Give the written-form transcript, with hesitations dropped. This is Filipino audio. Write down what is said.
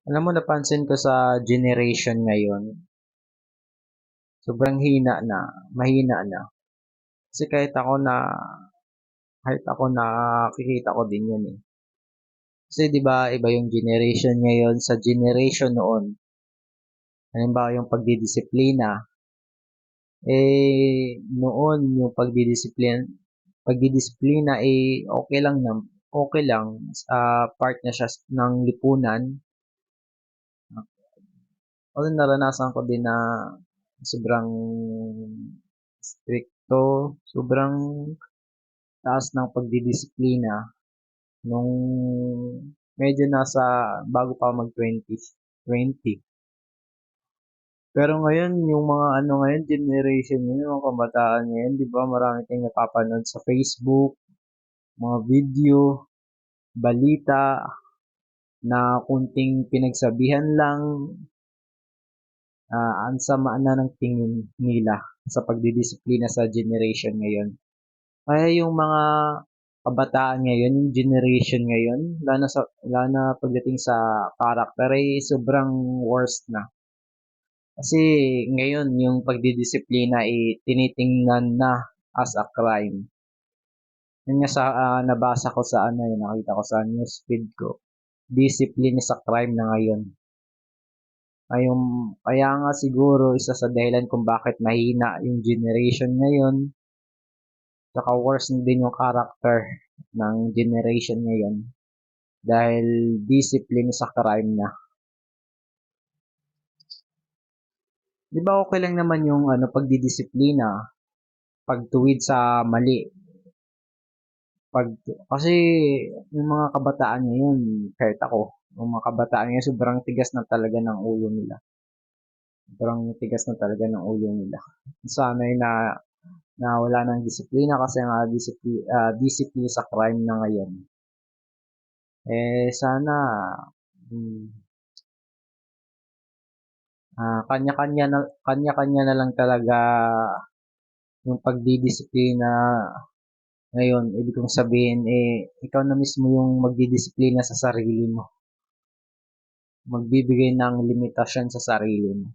Alam mo, napansin ko sa generation ngayon, sobrang mahina na. Kasi kahit ako nakikita ko din yun eh. Kasi 'di ba iba yung generation ngayon sa generation noon. Halimbawa yung pagdidisiplina, noon yung pagdidisiplina okay lang sa part na siya ng lipunan. Although naranasan ko din na sobrang stricto, sobrang taas ng pagdidisiplina nung medyo bago pa mag-20, 20. Pero ngayon, yung mga ngayon, generation ngayon, mga kabataan ngayon, di ba, marami tayong napapanood sa Facebook, mga video, balita, na kunting pinagsabihan lang, ang sama na ng tingin nila sa pagdidisiplina sa generation ngayon. Kaya yung mga kabataan ngayon, yung generation ngayon, lalo na pagdating sa character ay sobrang worst na. Kasi ngayon yung pagdidisiplina ay tinitingnan na as a crime. Yun nga nabasa ko sa nakita ko sa newsfeed ko. Discipline is a crime na ngayon. Kaya nga siguro isa sa dahilan kung bakit mahina yung generation ngayon. Saka worse din yung character ng generation ngayon. Dahil discipline sa crime na. Di ba okay lang naman yung pagdidisiplina, pagtuwid sa mali. Kasi yung mga kabataan ngayon, kahit ako, yung mga kabataan ngayon, sobrang tigas na talaga ng ulo nila. Sobrang tigas na talaga ng ulo nila. Sana'y na wala ng disiplina kasi nga discipline sa crime na ngayon. Sana hmm, kanya-kanya na lang talaga yung pagdidisiplina ngayon. Ibig kong sabihin, ikaw na mismo yung magdidisiplina sa sarili mo. Magbibigay ng limitasyon sa sarili mo.